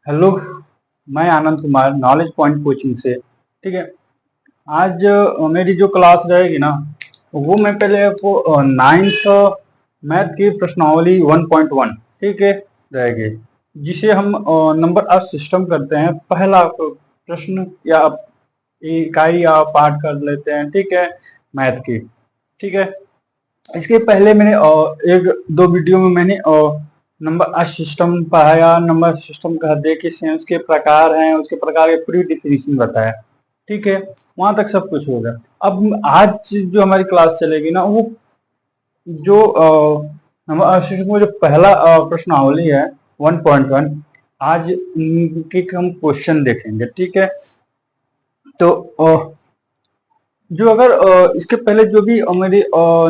Hello, मैं Anand Kumar knowledge point coaching से। ठीक है। आज मेरी जो क्लास रहेगी ना, वो मैं पहले आपको नाइन्थ मैथ की प्रश्नावली 1.1 ठीक है रहेगी, जिसे हम नंबर ऑफ सिस्टम करते हैं। पहला प्रश्न या इकाई या पाठ कर लेते हैं। ठीक है, मैथ की। ठीक है। इसके पहले मैंने एक दो वीडियो में मैंने नंबर ऑफ सिस्टम पढ़ाया। नंबर सिस्टम कहते किस हैं, उसके प्रकार हैं, उसके प्रकार के पूरी डिफिनीशन बताया। ठीक है, वहां तक सब कुछ होगा। अब आज जो हमारी क्लास चलेगी ना, वो जो नंबर ऑफ सिस्टम में जो पहला प्रश्नावली है 1.1, आज उनके हम क्वेश्चन देखेंगे। ठीक है। तो जो अगर इसके पहले जो भी मेरी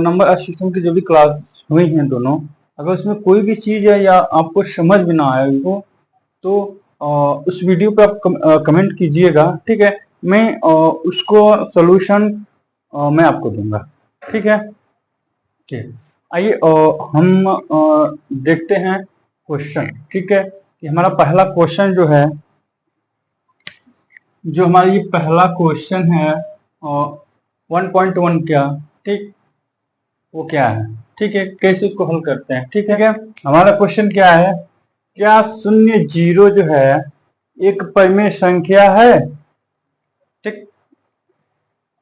नंबर ऑफ सिस्टम की जो भी क्लास हुई हैं दोनों, अगर उसमें कोई भी चीज है या आपको समझ में ना आया हो, तो उस वीडियो पर आप कमेंट कीजिएगा। ठीक है, मैं उसको सोल्यूशन मैं आपको दूंगा। ठीक है। ठीक, आइए हम देखते हैं क्वेश्चन। ठीक है, कि हमारा पहला क्वेश्चन जो है, जो हमारा ये पहला क्वेश्चन है 1.1 क्या, ठीक, वो क्या है। ठीक है, कैसे उसको हल करते हैं। ठीक है, हमारा क्वेश्चन क्या है, क्या शून्य जीरो जो है एक परिमेय संख्या है। ठीक,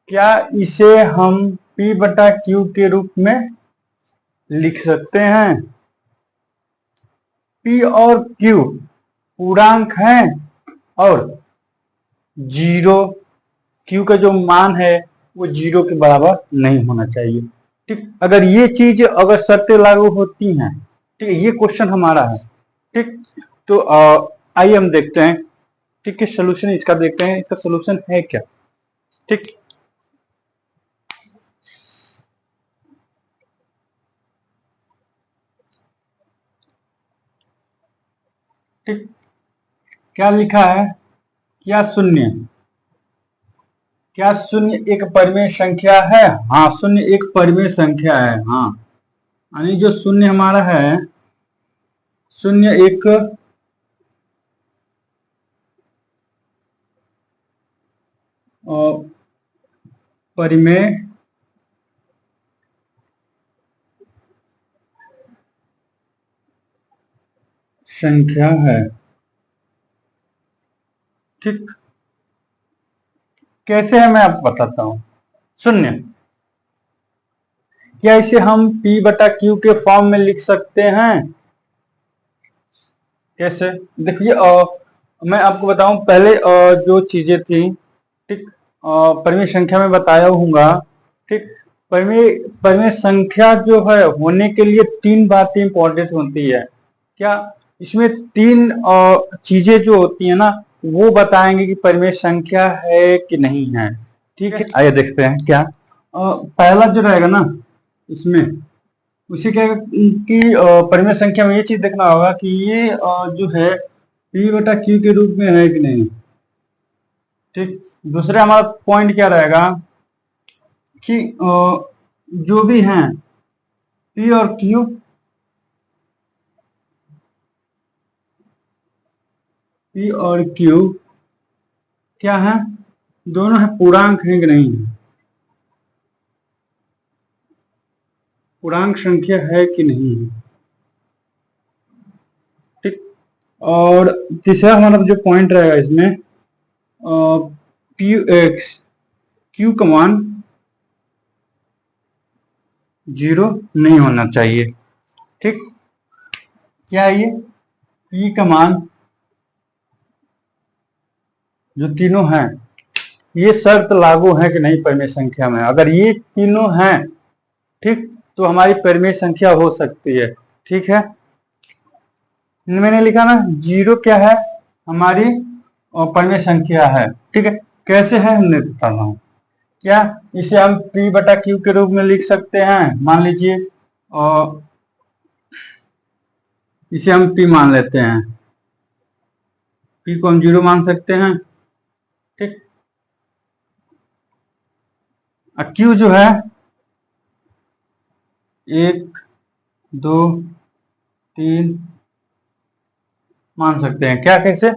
क्या इसे हम p बटा q के रूप में लिख सकते हैं। p और q पूर्णांक हैं और जीरो, q का जो मान है वो जीरो के बराबर नहीं होना चाहिए। ठीक, अगर ये चीज अगर शर्तें लागू होती हैं, ठीक है, ये क्वेश्चन हमारा है। ठीक, तो आइए हम देखते हैं। ठीक है, सोल्यूशन इसका देखते हैं, इसका सोल्यूशन है क्या। ठीक, ठीक, क्या लिखा है, क्या शून्य, क्या शून्य एक परिमेय संख्या है। हाँ, शून्य एक परिमेय संख्या है। हाँ, यानी जो शून्य हमारा है, शून्य एक परिमेय संख्या है। ठीक, कैसे है मैं आपको बताता हूं। शून्य, क्या इसे हम p बटा q के फॉर्म में लिख सकते हैं। कैसे, देखिए मैं आपको बताऊं पहले जो चीजें थी। ठीक, परिमेय संख्या में बताया हूँगा। ठीक, परिमेय परिमेय संख्या जो है होने के लिए तीन बातें इंपॉर्टेंट होती है। क्या, इसमें तीन चीजें जो होती है ना, वो बताएंगे कि परिमेय संख्या है कि नहीं है। ठीक है, आइए देखते हैं। क्या पहला जो रहेगा ना, इसमें उसे क्या कि परिमेय संख्या में ये चीज देखना होगा कि ये जो है p बटा q के रूप में है कि नहीं। ठीक, दूसरा हमारा पॉइंट क्या रहेगा कि जो भी हैं p और q, p और q क्या है, दोनों है पूर्णांक है कि नहीं, पूर्णांक संख्या है कि नहीं। ठीक, और तीसरा हमारा जो पॉइंट रहेगा इसमें q का मान जीरो नहीं होना चाहिए। ठीक, क्या है ये, p का मान जो तीनों हैं, ये शर्त लागू है कि नहीं परिमेय संख्या में। अगर ये तीनों हैं, ठीक, तो हमारी परिमेय संख्या हो सकती है। ठीक है, मैंने लिखा ना, जीरो क्या है, हमारी परिमेय संख्या है। ठीक है, कैसे है हमने बता रहा हूं। क्या इसे हम p बटा q के रूप में लिख सकते हैं। मान लीजिए इसे हम p मान लेते हैं, p को हम जीरो मान सकते हैं। ठीक, q जो है एक, दो, तीन, मान सकते हैं। क्या कैसे?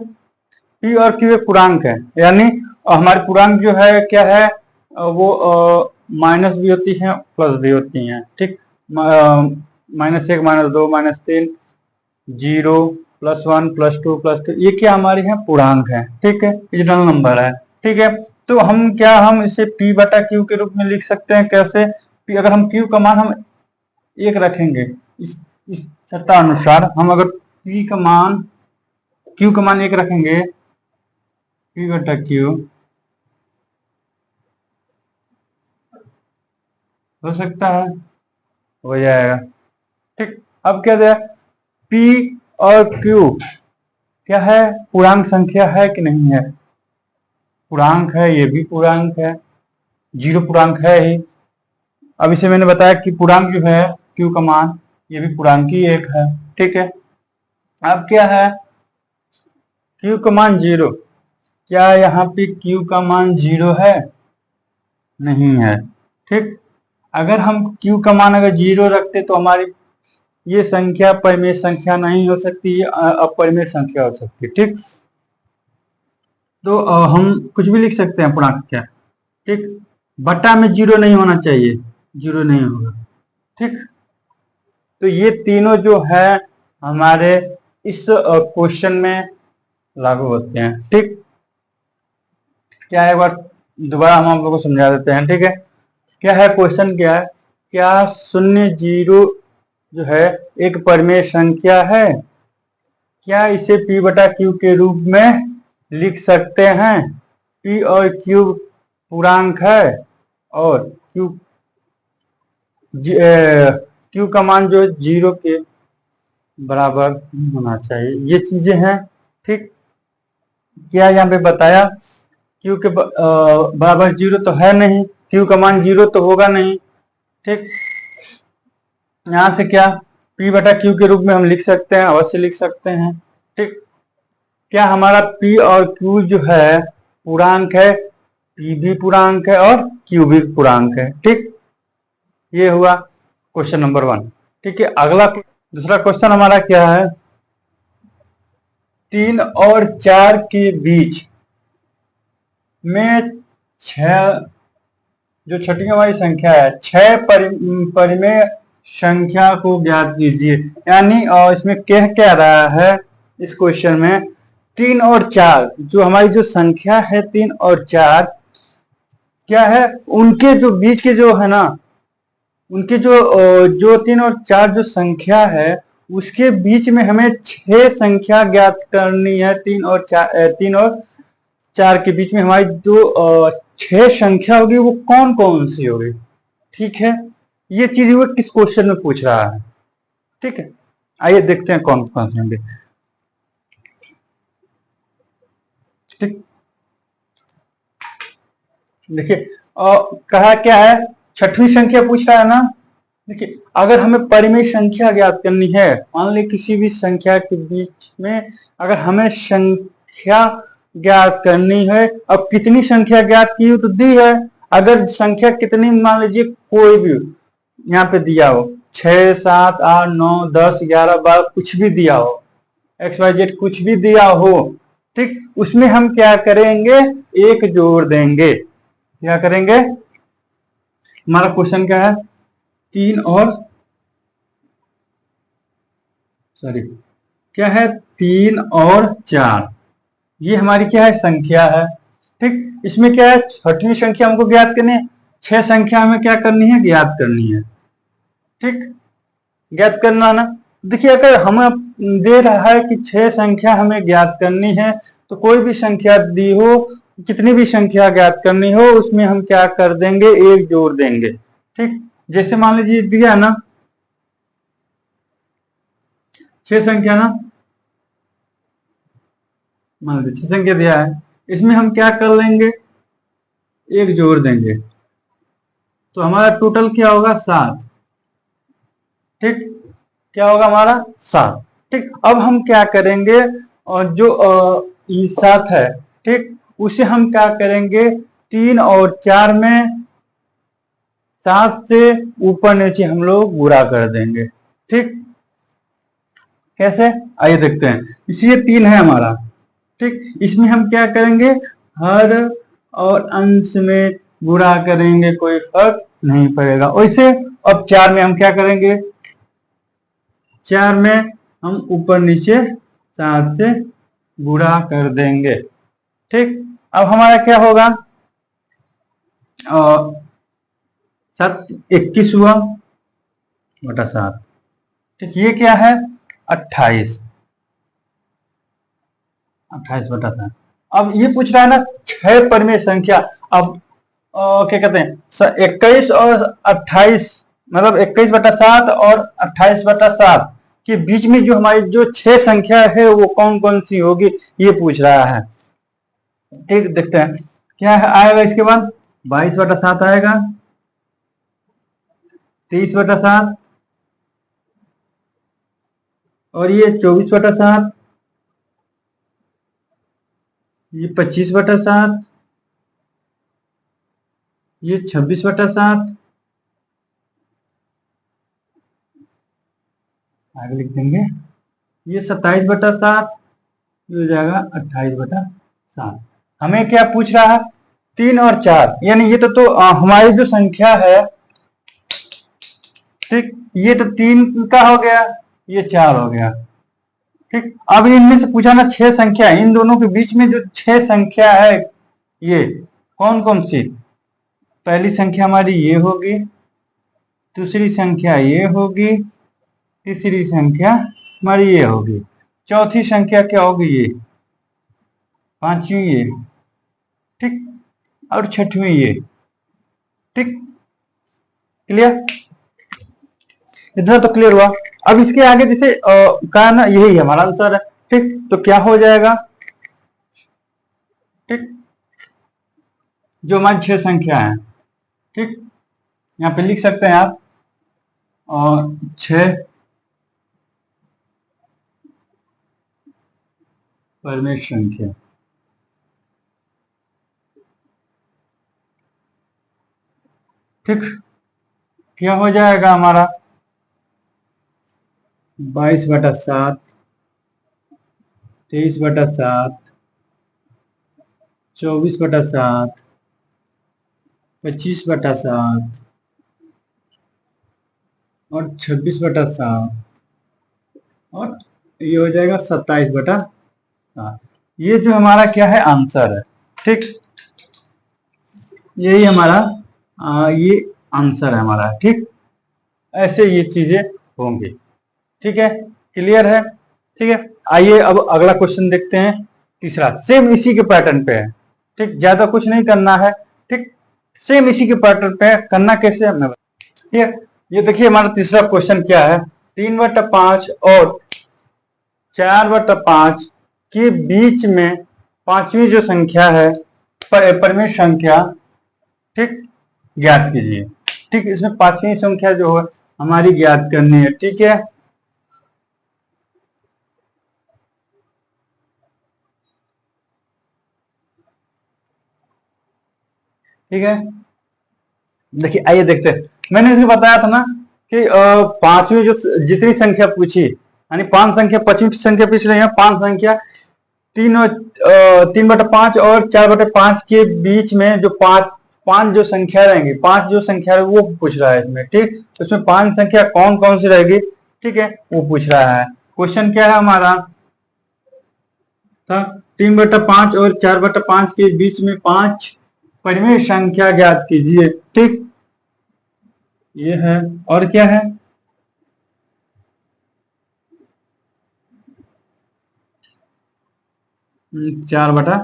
पी और क्यू एक पूर्णांक है, यानी हमारे पूर्णांक जो है क्या है, वो माइनस भी होती है प्लस भी होती हैं। ठीक, -1 -2 -3 0 +1 +2 +2, ये क्या हमारे यहाँ पूर्णांक है। ठीक है, रिजनल नंबर है। ठीक है, तो हम इसे P बटा Q के रूप में लिख सकते हैं। कैसे? P, अगर हम Q का मान हम 1 रखेंगे, इस शर्तानुसार हम अगर P का मान Q का मान 1 रखेंगे, P बटा Q हो सकता है, हो जाएगा। ठीक, अब क्या दिया? P और Q क्या है? पूर्णांक संख्या है कि नहीं है? पूर्णांक है, ये भी पूर्णांक है, 0 पूर्णांक है ही। अब इसे मैंने बताया कि पूर्णांक जो है Q का मान, ये भी पूर्णांक ही एक है। ठीक है, अब क्या है? Q का मान 0, क्या यहाँ पे Q का मान 0 है? नहीं है। ठीक, अगर हम Q का मान अगर 0 रखते तो हमारी ये संख्या परिमेय संख्या नहीं हो सकती, अपरिमेय संख्या हो सकती है। ठीक, तो हम कुछ भी लिख सकते हैं पूर्णांक संख्या। ठीक, बटा में 0 नहीं होना चाहिए, 0 नहीं होगा। ठीक, तो ये तीनों जो है हमारे इस क्वेश्चन में लागू होते हैं। ठीक, क्या है, एक बार दोबारा हम आप लोगों को समझा देते हैं। ठीक है, क्या है क्वेश्चन? क्या है? क्या 0 0 जो है एक परिमेय संख्या है? क्या इसे P बटा Q के रूप में लिख सकते हैं? P और Q पूर्णांक है और Q का मान जो 0 के बराबर होना चाहिए, ये चीजें हैं। ठीक, क्या यहाँ पे बताया? Q के बराबर 0 तो है नहीं, Q का मान 0 तो होगा नहीं। ठीक, यहाँ से क्या P बटा Q के रूप में हम लिख सकते हैं, अवश्य लिख सकते हैं। ठीक, क्या हमारा P और Q जो है पूर्णांक है, P भी पूर्णांक है और Q भी पूर्णांक है। ठीक, ये हुआ क्वेश्चन नंबर 1। ठीक है, अगला दूसरा क्वेश्चन हमारा क्या है? 3 और 4 के बीच में 6, जो छठी हमारी संख्या है, 6 परिमेय संख्या को ज्ञात कीजिए। यानी इसमें क्या रहा है इस क्वेश्चन में? 3 और 4 जो हमारी जो संख्या है, 3 और 4 क्या है, उनके जो बीच के जो है ना, उनके जो 3 और 4 जो संख्या है, उसके बीच में हमें 6 संख्या ज्ञात करनी है। 3 और 4 के बीच में हमारी जो 6 संख्या होगी वो कौन कौन सी होगी? ठीक है, ये चीज वो किस क्वेश्चन में पूछ रहा है। ठीक है, आइए देखते हैं कौन कौन से होंगे। ठीक, देखिए कहा क्या है, छठवीं संख्या पूछ रहा है ना। देखिए, अगर हमें परिमेय संख्या ज्ञात करनी है, मान ली किसी भी संख्या के बीच में अगर हमें संख्या ज्ञात करनी है, अब कितनी संख्या ज्ञात की हो तो दी है। अगर संख्या कितनी, मान लीजिए कोई भी यहाँ पे दिया हो, 6 7 8 9 10 11 12 कुछ भी दिया हो, XYZ कुछ भी दिया हो। ठीक, उसमें हम क्या करेंगे? 1 जोड़ देंगे। क्या करेंगे? हमारा क्वेश्चन क्या है? 3 और क्या है, 3 और 4, ये हमारी क्या है? संख्या है। ठीक, इसमें क्या है? छठवीं संख्या हमको ज्ञात करनी है, 6 संख्या हमें क्या करनी है? ज्ञात करनी है। ठीक, ज्ञात करना ना। देखिए, अगर हमें दे रहा है कि 6 संख्या हमें ज्ञात करनी है, तो कोई भी संख्या दी हो, कितनी भी संख्या ज्ञात करनी हो, उसमें हम क्या कर देंगे? 1 जोड़ देंगे। ठीक, जैसे मान लीजिए दिया ना 6 संख्या ना, मान लीजिए 6 संख्या दिया है, इसमें हम क्या कर लेंगे? 1 जोड़ देंगे, तो हमारा टोटल क्या होगा? 7। ठीक, क्या होगा हमारा? 7। ठीक, अब हम क्या करेंगे? और जो 7 है, ठीक, उसे हम क्या करेंगे? 3 और 4 में 7 से ऊपर नीचे हम लोग गुणा कर देंगे। ठीक, कैसे, आइए देखते हैं। इसी ये 3 है हमारा, ठीक। इसमें हम क्या करेंगे, हर और अंश में गुणा करेंगे, कोई फर्क नहीं पड़ेगा। वैसे अब 4 में हम क्या करेंगे, 4 में हम ऊपर नीचे 7 से गुणा कर देंगे, ठीक। अब हमारा क्या होगा, 7 21 हुआ बटा 7, ठीक। ये क्या है, 28 बटा 7। अब ये पूछ रहा है ना 6 परिमेय संख्या। अब क्या कहते हैं, 21 और 28, मतलब 21 बटा 7 और 28 बटा 7 के बीच में जो हमारी जो 6 संख्या है वो कौन कौन सी होगी, ये पूछ रहा है, ठीक। देखते हैं क्या है, आएगा इसके बाद 22 बटा 7 आएगा, 23 बटा 7, और ये 24 बटा 7, ये 25 बटा 7, ये 26 बटा 7, आगे लिख देंगे, ये 27 बटा 7, ये हो जाएगा 28 बटा 7। हमें क्या पूछ रहा है, 3 और 4, यानी ये तो हमारी जो संख्या है, ठीक, ये तो 3 का हो गया, ये 4 हो गया, ठीक। अब इनमें से पूछा ना 6 संख्या, इन दोनों के बीच में जो 6 संख्या है ये कौन कौन सी, पहली संख्या हमारी ये होगी, दूसरी संख्या ये होगी, तीसरी संख्या हमारी ये होगी, चौथी संख्या क्या होगी, ये पांचवी ये, ठीक, और छठवीं ये, ठीक। क्लियर, इतना तो क्लियर हुआ। अब इसके आगे जैसे कहा ना, यही है हमारा आंसर है, ठीक। तो क्या हो जाएगा, ठीक, जो हमारी 6 संख्या है, ठीक, यहाँ पे लिख सकते हैं आप, और 6 परिमेय संख्या, ठीक। क्या हो जाएगा हमारा, 22 बटा 7, 23 बटा 7, 24 बटा 7, 25 बटा 7, और 26 बटा 7, और ये हो जाएगा 27 बटा 7। ये जो हमारा क्या है, आंसर है, ठीक। यही हमारा ये आंसर है हमारा, ठीक। ऐसे ये चीजें होंगी, ठीक है, क्लियर है, ठीक है। आइए अब अगला क्वेश्चन देखते हैं, तीसरा, सेम इसी के पैटर्न पे है, ठीक, ज्यादा कुछ नहीं करना है, ठीक, सेम इसी के पैटर्न पे है। करना कैसे है मैं, ठीक है। ये देखिए हमारा तीसरा क्वेश्चन क्या है, 3 बटा 5 और 4 बटा 5 के बीच में पांचवी जो संख्या है, परिमेय संख्या, ठीक, ज्ञात कीजिए, ठीक। इसमें पांचवी संख्या जो है हमारी ज्ञात करनी है, ठीक है। ठीक है, देखिए आइए देखते हैं। मैंने इसे बताया था ना कि पांचवी जो जितनी संख्या पूछी, यानी 5 संख्या, 25 संख्या पूछ रही है, 5 संख्या, 3 बटा 5 और 4 बटा 5 के बीच में जो पांच जो संख्या रहेंगी, 5 जो संख्या वो पूछ रहा है इसमें, ठीक। तो इसमें 5 संख्या कौन कौन सी रहेगी, ठीक है, वो पूछ रहा है। क्वेश्चन क्या है हमारा था, 3 बटा 5 और 4 बटा 5 के बीच में 5 परिमेय संख्या ज्ञात कीजिए, ठीक। ये है, और क्या है, 4 बटा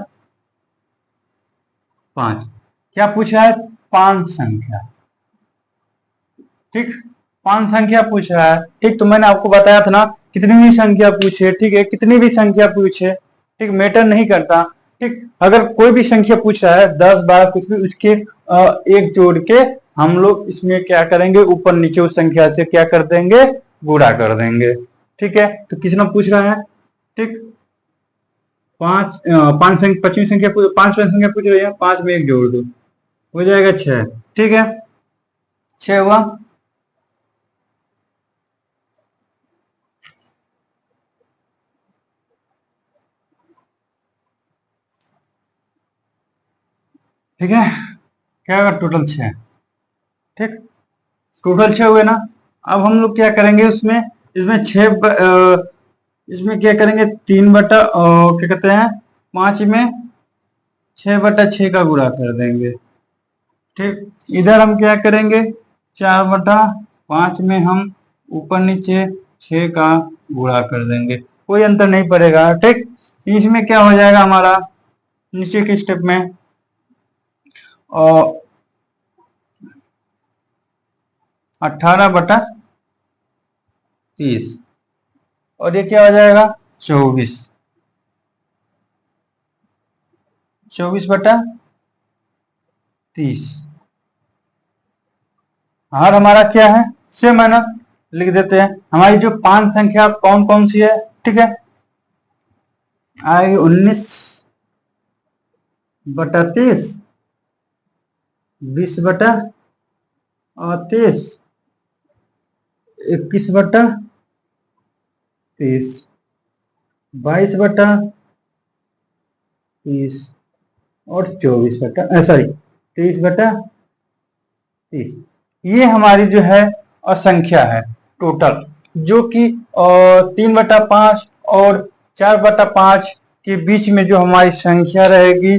5, क्या पूछ रहा है, 5 संख्या, ठीक, 5 संख्या पूछ रहा है, ठीक। तो मैंने आपको बताया था ना, कितनी भी संख्या पूछे, ठीक है, कितनी भी संख्या पूछे, ठीक, मैटर नहीं करता, ठीक। अगर कोई भी संख्या पूछ रहा है, 10 12 कुछ भी, उसके एक जोड़ के हम लोग इसमें क्या करेंगे, ऊपर नीचे उस संख्या से क्या कर देंगे, गुणा कर देंगे, ठीक है। तो कितना पूछ रहा है, ठीक, 5 संख्या, 25 संख्या, 5 संख्या पूछ रही है, 5 में एक जोड़ दो, हो जाएगा 6, ठीक है, 6 हुआ। ठीक है, क्या होगा टोटल 6। ठीक, टोटल 6 हुए ना। अब हम लोग क्या करेंगे उसमें, इसमें इसमें क्या करेंगे 3 बटा क्या कहते हैं 5 में 6/6 का गुणा कर देंगे। ठीक, इधर हम क्या करेंगे 4/5 में हम ऊपर नीचे 6 का गुणा कर देंगे, कोई अंतर नहीं पड़ेगा। ठीक, इसमें क्या हो जाएगा हमारा नीचे के स्टेप में 18/30 और ये क्या हो जाएगा 24/30। और हमारा क्या है सेम है ना, लिख देते हैं। हमारी जो 5 संख्या कौन कौन सी है, ठीक है, आएगी 19/30, 20/30, 21/30, 22/30 और 23/30। ये हमारी जो है असंख्या है टोटल, जो कि 3/5 और 4/5 के बीच में जो हमारी संख्या रहेगी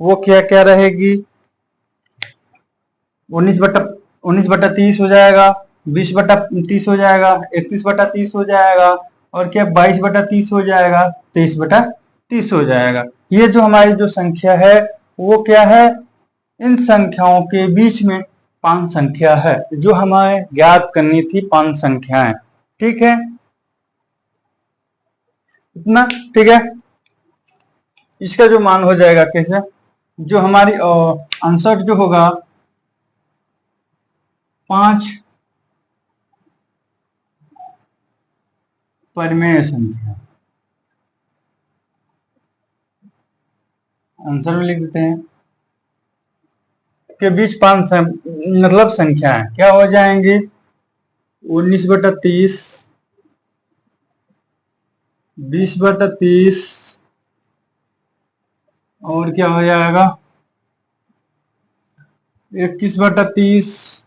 वो क्या क्या रहेगी 19/30 हो जाएगा, 20/30 हो जाएगा, 31/30 हो जाएगा और क्या 22/30 हो जाएगा, 23/30 हो जाएगा। ये जो हमारी जो संख्या है वो क्या है, इन संख्याओं के बीच में 5 संख्या है जो हमें ज्ञात करनी थी, 5 संख्याएं। ठीक है, इतना ठीक है। इसका जो मान हो जाएगा कैसे, जो हमारी आंसर जो होगा 5 परिमेय संख्या, आंसर में लिख देते हैं के बीच 5 मतलब संख्याएं क्या हो जाएंगी 19/30, 20/30 और क्या हो जाएगा 21/30,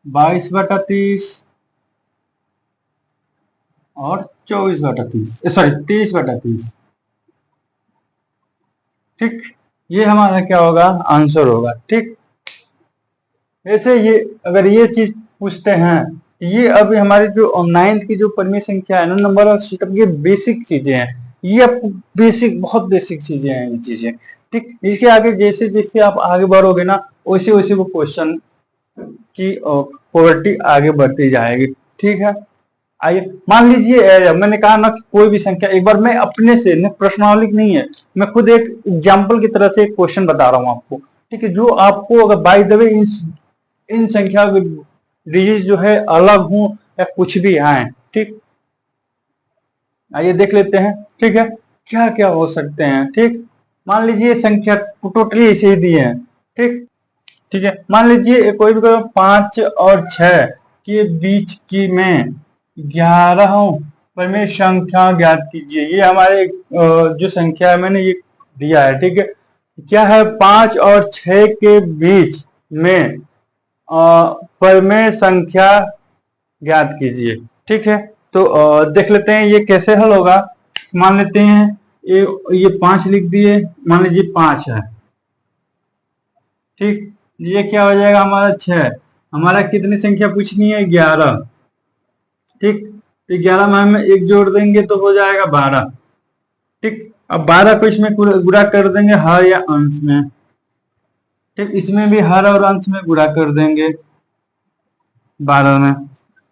22/30 और 24/30, सॉरी 23/30। ठीक, ये हमारा क्या होगा आंसर होगा। ठीक, ऐसे ये अगर ये चीज पूछते हैं, ये अभी हमारी जो 9th की जो परिमेय संख्या है ना, नंबर ऑफ सिस्टम, ये बेसिक चीजें हैं, ये आपको बेसिक बहुत बेसिक चीजें हैं ये चीजें। ठीक, इसके आगे जैसे जैसे आप आगे बढ़ोगे ना वैसे वैसे वो क्वेश्चन की क्वालिटी आगे बढ़ती जाएगी। ठीक है, आइए मान लीजिए मैंने कहा ना कि कोई भी संख्या, एक बार मैं अपने से न प्रश्नावली नहीं है, मैं खुद एक एग्जाम्पल की तरह से एक क्वेश्चन बता रहा हूँ आपको। ठीक है, जो आपको अगर बाय द वे इन संख्या डिजिट जो है अलग हो या कुछ भी आए, ठीक, आइए देख लेते हैं। ठीक है, क्या क्या हो सकते हैं। ठीक, मान लीजिए संख्या टोटली ऐसे ही दी है। ठीक, ठीक है, मान लीजिए कोई भी 5 और 6 के बीच की में 11 परिमेय संख्या ज्ञात कीजिए। ये हमारे जो संख्या है मैंने ये दिया है। ठीक है, क्या है 5 और 6 के बीच में परिमेय संख्या ज्ञात कीजिए। ठीक है, तो देख लेते हैं ये कैसे हल होगा। मान लेते हैं ये 5 लिख दिए, मान लीजिए 5 है। ठीक, ये क्या हो जाएगा हमारा 6, हमारा कितनी संख्या पूछनी है 11। ठीक, तो 11 में हम 1 जोड़ देंगे तो हो जाएगा 12। ठीक, अब 12 को इसमें गुणा कर देंगे हर या अंश में। ठीक, इसमें भी हर और अंश में गुणा कर देंगे 12 में।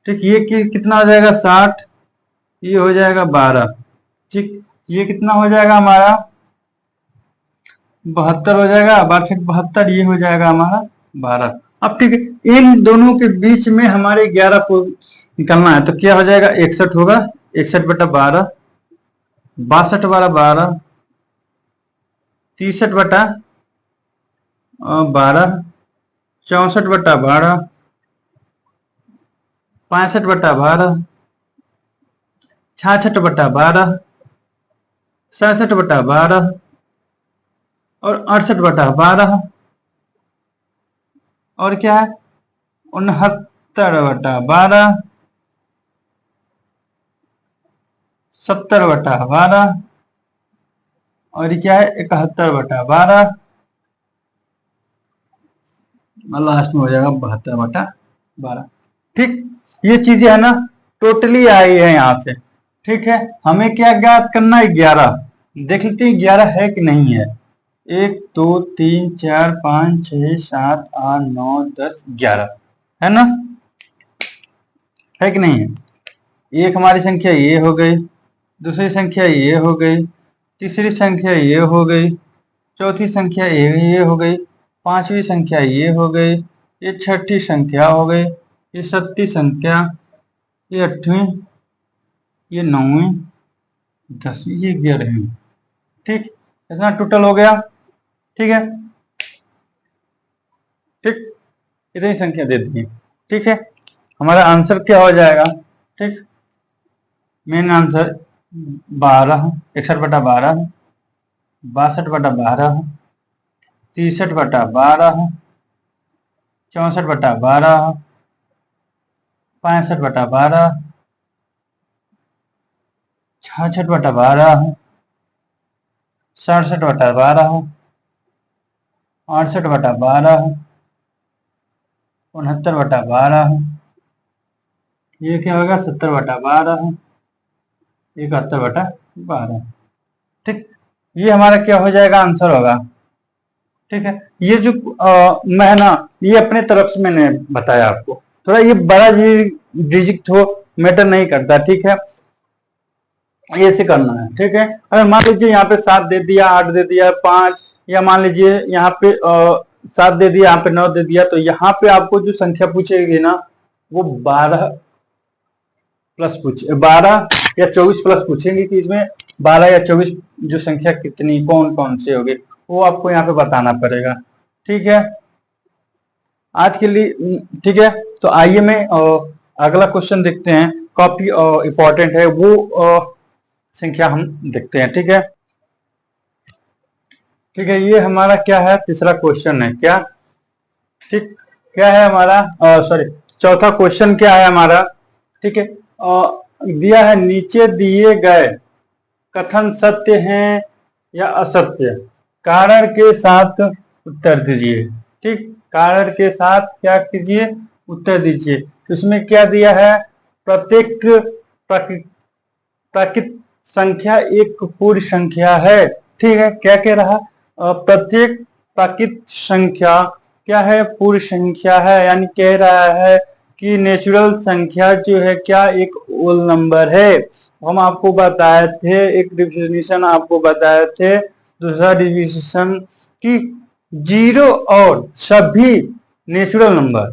ठीक, ये कितना हो जाएगा 60, ये हो जाएगा 12। ठीक, ये कितना हो जाएगा हमारा 72 हो जाएगा, 62 ये हो जाएगा हमारा 12। अब ठीक है, इन दोनों के बीच में हमारे 11 को निकलना है तो क्या हो जाएगा 61 होगा, 61/12, 62/12, 63/12, 64/12, 65/12, 66/12, 67/12, और 68/12 और क्या है 69/12, 70/12 और क्या है 71/12 और लास्ट में हो जाएगा 72/12। ठीक, ये चीजें है ना टोटली आई है यहाँ से। ठीक है, हमें क्या ज्ञात करना है 11। देख लेते हैं 11 है कि नहीं है। 1 2 3 4 5 6 7 8 9 10 11 है ना, है कि नहीं है। एक हमारी संख्या ये हो गई, दूसरी संख्या ये हो गई, तीसरी संख्या ये हो गई, चौथी संख्या ये हो गई, पांचवी संख्या ये हो गई, ये छठी संख्या हो गई, ये सत्ती संख्या, ये 8वीं, ये 9वीं, 10वीं, ये 11वीं। ठीक, इतना टोटल हो गया। ठीक है, ठीक, इतनी संख्या दे दी। ठीक है, हमारा आंसर क्या हो जाएगा। ठीक, मेन आंसर 12, 61/12, 62/12, 63/12, 64/12, 65/12, 66/12, 67/12, 68/12, 69/12, ये क्या होगा 70/12, 71/12। ठीक, ये हमारा क्या हो जाएगा आंसर होगा। ठीक है, ये जो मैं ना ये अपने तरफ से मैंने बताया आपको, थोड़ा ये बड़ा डिजिट हो मैटर नहीं करता। ठीक है, ऐसे करना है। ठीक है, अगर मान लीजिए यहाँ पे 7 दे दिया, 8 दे दिया, 5, या मान लीजिए यहाँ पे 7 दे दिया, यहाँ पे 9 दे दिया, तो यहाँ पे आपको जो संख्या पूछेगी ना वो 12 प्लस पूछे 12 या 24 प्लस पूछेंगे कि इसमें 12 या 24 जो संख्या कितनी कौन कौन सी होगी वो आपको यहाँ पे बताना पड़ेगा। ठीक है, आज के लिए ठीक है। तो आइए मैं अगला क्वेश्चन देखते हैं, काफी इंपॉर्टेंट है वो संख्या हम देखते हैं। ठीक है, ठीक है, ये हमारा क्या है तीसरा क्वेश्चन है क्या। ठीक, क्या है हमारा सॉरी चौथा क्वेश्चन क्या है हमारा। ठीक है, दिया है नीचे दिए गए कथन सत्य हैं या असत्य, कारण के साथ उत्तर दीजिए। ठीक, कारण के साथ क्या कीजिए उत्तर दीजिए। तो इसमें क्या दिया है प्रत्येक प्राकृत संख्या एक पूर्ण संख्या है। ठीक है, क्या कह रहा प्रत्येक प्राकृत संख्या क्या है पूर्ण संख्या है, यानी कह रहा है कि नेचुरल संख्या जो है क्या एक होल नंबर है। हम आपको बताए थे एक डिफिनेशन आपको बताए थे, दूसरा डिफिनेशन कि जीरो और सभी नेचुरल नंबर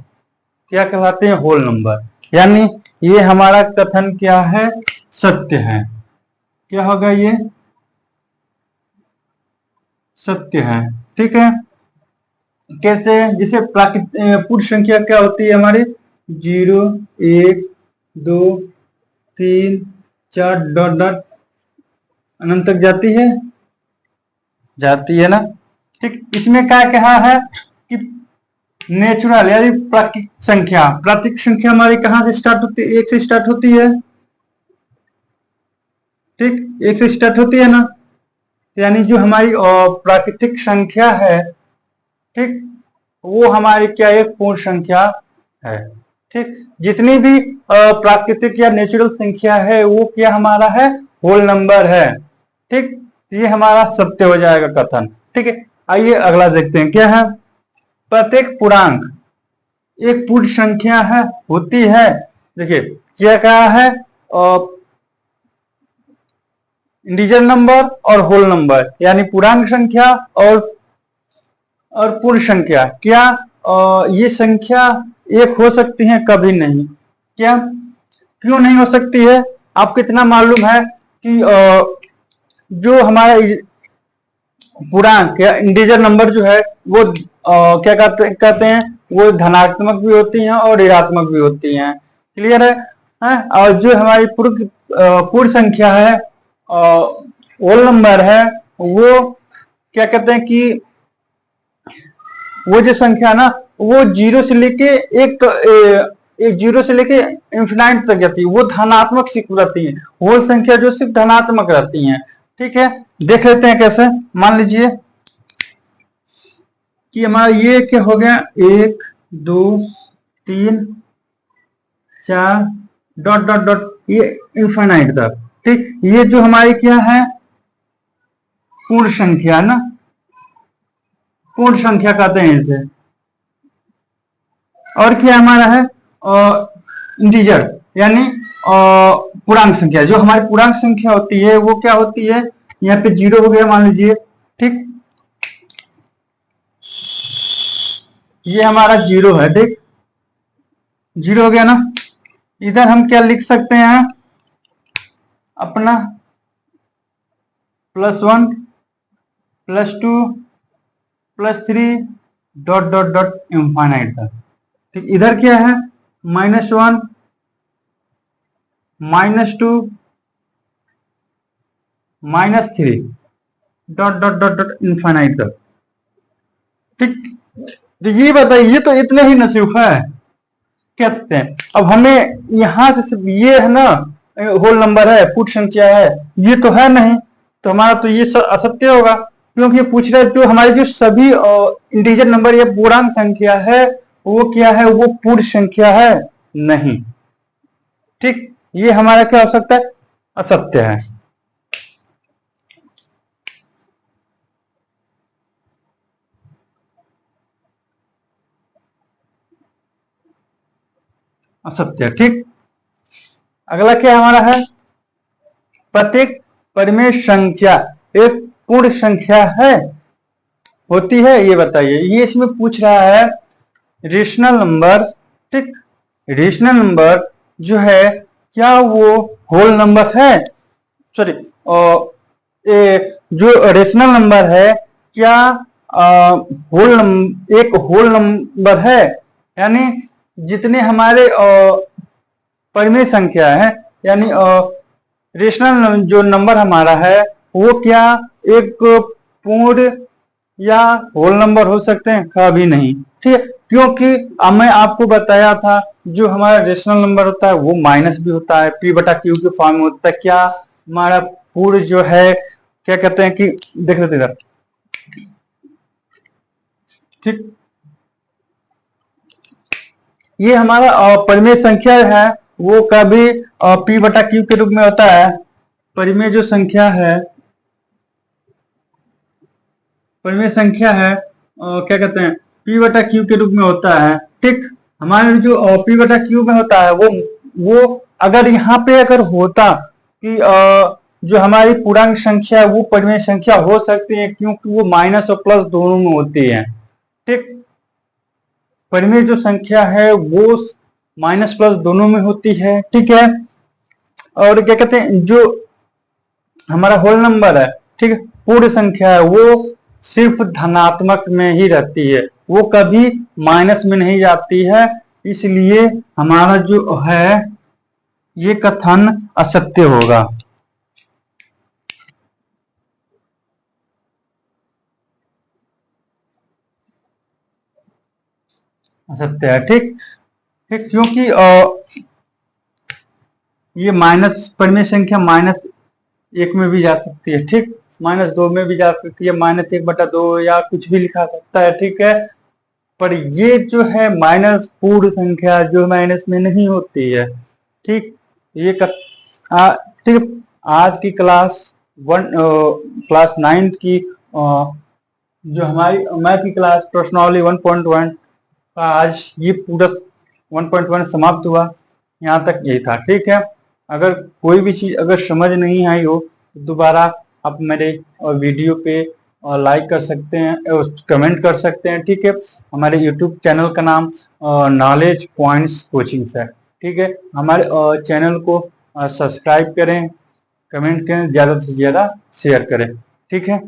क्या कहलाते हैं होल नंबर, यानी ये हमारा कथन क्या है सत्य है। क्या होगा ये सत्य है। ठीक है, कैसे, जैसे पूर्ण संख्या क्या होती है हमारी 0 1 2 3 4 डॉट डॉट अनंत तक जाती है ना। ठीक, इसमें क्या कहा है कि नेचुरल यानी प्राकृतिक संख्या हमारी कहां से स्टार्ट होती है, 1 से स्टार्ट होती है। ठीक, 1 से स्टार्ट होती है ना, यानी जो हमारी प्राकृतिक संख्या है ठीक वो हमारी क्या एक पूर्ण संख्या है। ठीक, जितनी भी प्राकृतिक या नेचुरल संख्या है वो क्या हमारा है होल नंबर है। ठीक, ये हमारा सत्य हो जाएगा कथन। ठीक है, आइए अगला देखते हैं क्या है प्रत्येक पूर्णांक एक पूर्ण संख्या है होती है। देखिए क्या कहा है इंटीजर नंबर और होल नंबर, यानी पूर्णांक संख्या और पूर्ण संख्या क्या ये संख्या एक हो सकती है कभी नहीं। क्या क्यों नहीं हो सकती है, आपको इतना मालूम है कि जो हमारा पूर्णांक या इंटीजर नंबर जो है वो क्या कहते हैं वो धनात्मक भी होती हैं और ऋणात्मक भी होती हैं। क्लियर है? और जो हमारी पूर्ण संख्या है होल नंबर है वो क्या कहते हैं कि वो जो संख्या ना वो जीरो से लेके एक जीरो से लेके इंफिनाइट तक जाती है, वो धनात्मक सिर्फ रहती है, होल संख्या जो सिर्फ धनात्मक रहती है। ठीक है, देख लेते हैं कैसे। मान लीजिए कि हमारा ये क्या हो गया, 1 2 3 4 डॉट डॉट डॉट, ये इंफिनाइट तक। ठीक, ये जो हमारी क्या है, पूर्ण संख्या ना, पूर्ण संख्या कहते हैं इसे। और क्या हमारा है, इंटीजर यानी पूर्णांक संख्या। जो हमारी पूर्णांक संख्या होती है वो क्या होती है, यहाँ पे 0 हो गया मान लीजिए। ठीक, ये हमारा 0 है। ठीक, 0 हो गया ना। इधर हम क्या लिख सकते हैं अपना, +1 +2 +3 डॉट डॉट डॉट इंफाइनाइट तक। ठीक, इधर क्या है, -1 -2 -3 dot dot dot dot infinite तक। ठीक, तो ये बताइए, ये तो इतने ही नसीब है कहते हैं। अब हमें यहां से सिर्फ ये है ना, होल नंबर है, पूर्ण संख्या है, ये तो है नहीं, तो हमारा तो ये असत्य होगा, क्योंकि ये पूछ रहा है जो हमारे जो सभी इंटीजर नंबर या पूर्णांक संख्या है वो क्या है, वो पूर्ण संख्या है नहीं। ठीक, ये हमारा क्या हो सकता है, असत्य है। असत्य। ठीक, अगला क्या हमारा है, प्रत्येक परिमेय संख्या एक पूर्ण संख्या है, होती है, ये बताइए। ये इसमें पूछ रहा है रेशनल नंबर। ठीक, रेशनल नंबर जो है क्या वो होल नंबर है, सॉरी, जो रेशनल नंबर है क्या एक होल नंबर है, यानी जितने हमारे परिमेय संख्या है, यानी रेशनल जो नंबर हमारा है वो क्या एक पूर्ण या होल नंबर हो सकते हैं, कभी नहीं। ठीक है, क्योंकि मैं आपको बताया था जो हमारा रेशनल नंबर होता है वो माइनस भी होता है, p/q के फॉर्म में होता है। क्या हमारा पूर्ण जो है क्या कहते हैं कि, देख लेते इधर। ठीक, ये हमारा परिमेय संख्या है वो कभी p/q के रूप में होता है। परिमेय जो संख्या है, परिमेय संख्या है क्या कहते हैं, p/q के रूप में होता है। ठीक, हमारे जो p/q में होता है वो अगर यहाँ पे अगर होता कि जो हमारी पूर्णांक संख्या है वो परिमेय संख्या हो सकती है, क्योंकि वो माइनस और प्लस दोनों में होती है। ठीक, परिमेय जो संख्या है वो माइनस प्लस दोनों में होती है। ठीक है, और क्या कहते हैं, जो हमारा होल नंबर है, ठीक है, पूर्ण संख्या है, वो सिर्फ धनात्मक में ही रहती है, वो कभी माइनस में नहीं जाती है। इसलिए हमारा जो है ये कथन असत्य होगा। असत्य है। ठीक, ठीक, क्योंकि ये माइनस परिमेय संख्या -1 में भी जा सकती है। ठीक, -2 में भी जा सकती है, -1/2 या कुछ भी लिखा सकता है। ठीक है, पर ये जो है माइनस पूर्ण संख्या जो माइनस में नहीं होती है। ठीक, ये ठीक, आज की क्लास 9th की जो हमारी मैथ की क्लास प्रश्नावली 1.1 का आज ये पूरा 1.1 समाप्त हुआ। यहाँ तक यही था। ठीक है, अगर कोई भी चीज अगर समझ नहीं आई हो तो दोबारा आप मेरे वीडियो पे लाइक कर सकते हैं, कमेंट कर सकते हैं। ठीक है, हमारे यूट्यूब चैनल का नाम नॉलेज पॉइंट्स कोचिंग्स है। ठीक है, हमारे चैनल को सब्सक्राइब करें, कमेंट करें, ज़्यादा से ज़्यादा शेयर करें। ठीक है।